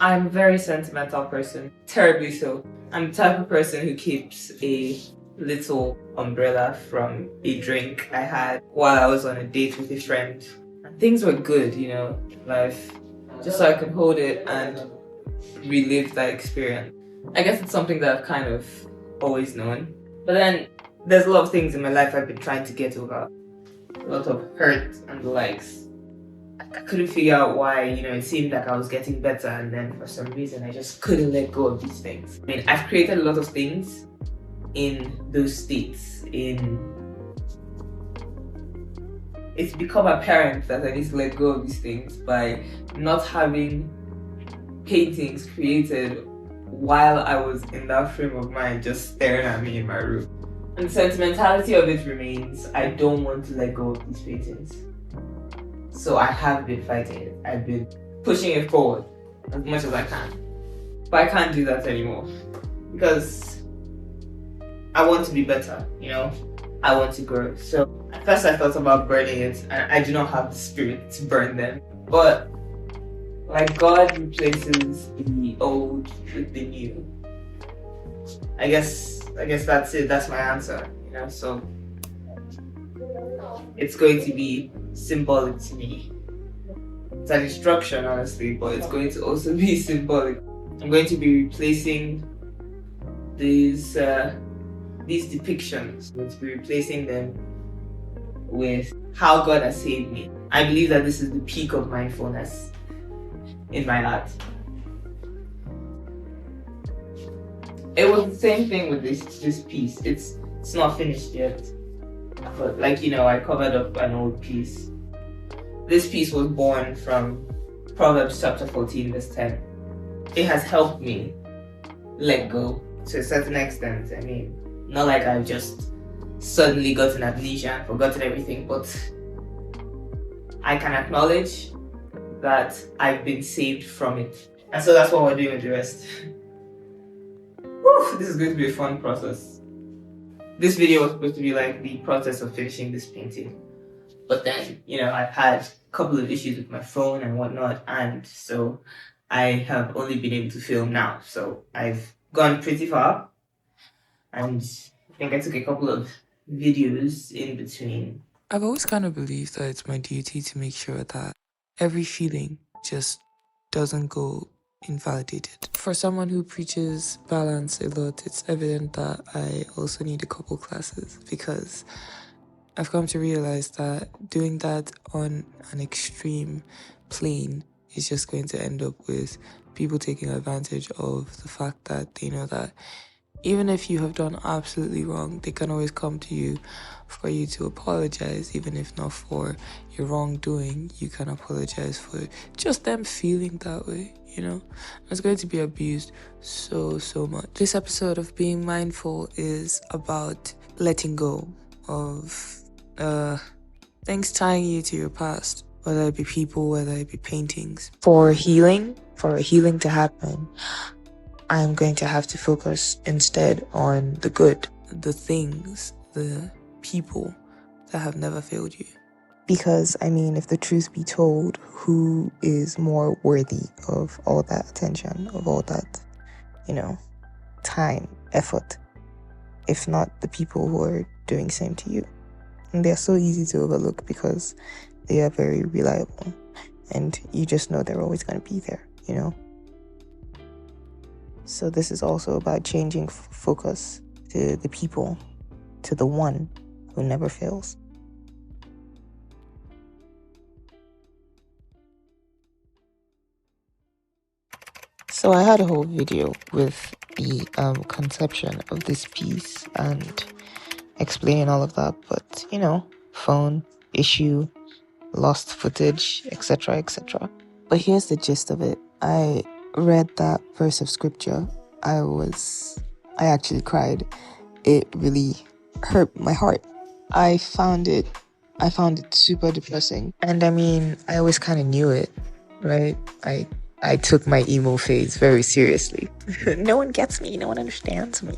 I'm a very sentimental person, terribly so. I'm the type of person who keeps a little umbrella from a drink I had while I was on a date with a friend. And things were good, life, just so I could hold it and relive that experience. I guess it's something that I've kind of always known. But then there's a lot of things in my life I've been trying to get over. A lot of hurt and the likes. I couldn't figure out why, it seemed like I was getting better, and then for some reason I just couldn't let go of these things. I mean, I've created a lot of things in those states. It's become apparent that I need to let go of these things by not having paintings created while I was in that frame of mind, just staring at me in my room. And the sentimentality of it remains. I don't want to let go of these paintings. So I have been fighting it. I've been pushing it forward as much as I can. But I can't do that anymore because I want to be better, I want to grow. So at first I thought about burning it, and I do not have the spirit to burn them. But like God replaces the old with the new. I guess that's it. That's my answer, So it's going to be symbolic to me. It's an instruction, honestly, but it's going to also be symbolic. I'm going to be replacing these depictions. I'm going to be replacing them with how God has saved me. I believe that this is the peak of mindfulness in my art. It was the same thing with this piece. It's not finished yet. But I covered up an old piece. This piece was born from Proverbs chapter 14 verse 10. It has helped me let go to a certain extent. I mean, not like I've just suddenly gotten amnesia and forgotten everything, but I can acknowledge that I've been saved from it. And so that's what we're doing with the rest. Whew, this is going to be a fun process. This video was supposed to be like the process of finishing this painting. But then, I've had a couple of issues with my phone and whatnot, and so I have only been able to film now. So I've gone pretty far, and I think I took a couple of videos in between. I've always kind of believed that it's my duty to make sure that every feeling just doesn't go invalidated. For someone who preaches balance a lot, it's evident that I also need a couple classes, because I've come to realize that doing that on an extreme plane is just going to end up with people taking advantage of the fact that they know that even if you have done absolutely wrong, they can always come to you for you to apologize. Even if not for your wrongdoing, you can apologize for just them feeling that way, It's going to be abused so much. This episode of Being Mindful is about letting go of things tying you to your past, whether it be people, whether it be paintings. For a healing to happen, I'm going to have to focus instead on the good, the things, the people that have never failed you. Because, if the truth be told, who is more worthy of all that attention, of all that, time, effort, if not the people who are doing the same to you? And they're so easy to overlook because they are very reliable, and you just know they're always going to be there, So this is also about changing focus to the people, to the one who never fails. So I had a whole video with the conception of this piece and explaining all of that, but phone issue, lost footage, etc., etc. But here's the gist of it. I read that verse of scripture. I actually cried. It really hurt my heart. I found it super depressing. And I always kind of knew it, right? I took my emo phase very seriously. No one gets me. No one understands me.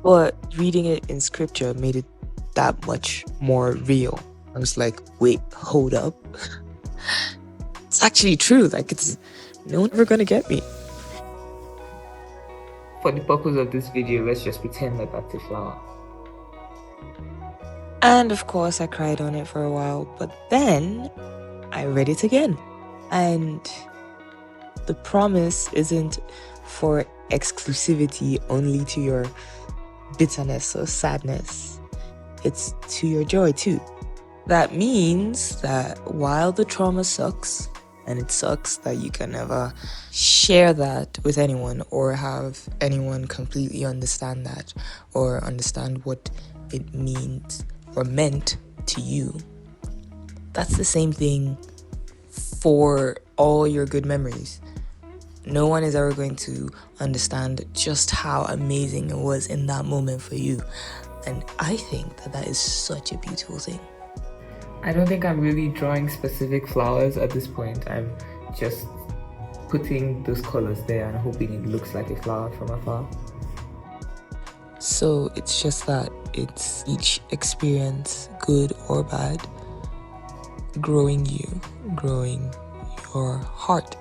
But reading it in scripture made it that much more real. I was like, wait, hold up. It's actually true. Like, it's no one's ever gonna get me. For the purpose of this video, let's just pretend that that's a flower. And of course, I cried on it for a while, but then I read it again. And the promise isn't for exclusivity only to your bitterness or sadness, it's to your joy too. That means that while the trauma sucks, and it sucks that you can never share that with anyone or have anyone completely understand that or understand what it means or meant to you, that's the same thing for all your good memories. No one is ever going to understand just how amazing it was in that moment for you. And I think that that is such a beautiful thing. I don't think I'm really drawing specific flowers at this point. I'm just putting those colors there and hoping it looks like a flower from afar. So it's just that it's each experience, good or bad, growing you, growing your heart,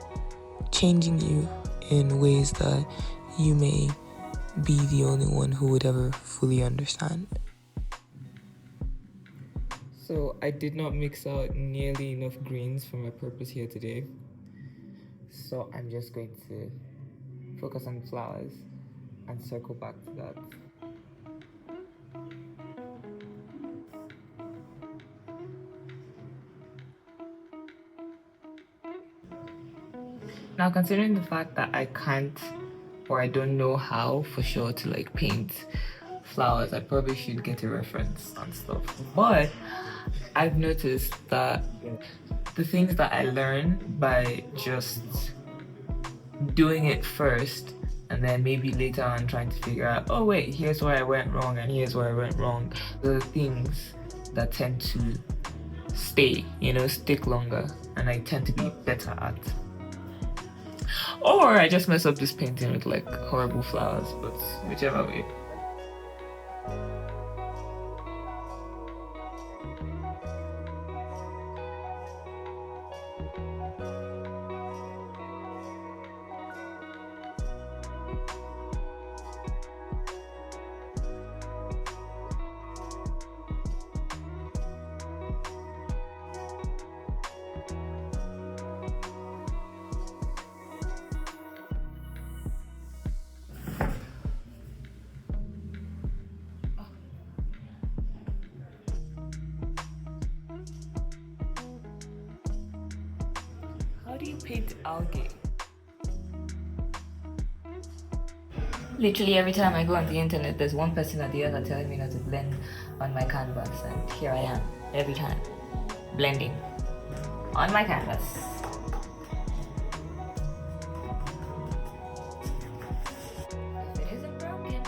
changing you in ways that you may be the only one who would ever fully understand. So I did not mix out nearly enough greens for my purpose here today. So I'm just going to focus on flowers and circle back to that. Now, considering the fact that I can't or I don't know how for sure to like paint flowers, I probably should get a reference and stuff. But I've noticed that the things that I learn by just doing it first and then maybe later on trying to figure out, oh wait, here's where I went wrong and here's where I went wrong, the things that tend to stay, stick longer, and I tend to be better at. Or I just mess up this painting with like horrible flowers, but whichever way. How do you paint algae? Literally every time I go on the internet, there's one person or the other telling me not to blend on my canvas, and here I am, every time, blending on my canvas. If it isn't broken,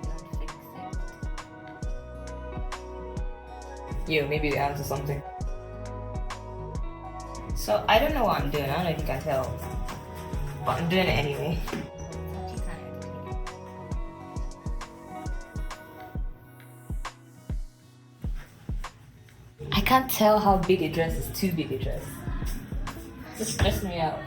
don't fix it. You, maybe the answer something. So I don't know what I'm doing, I don't know if you can tell, but I'm doing it anyway. I can't tell how big a dress is too big a dress. Just stress me out.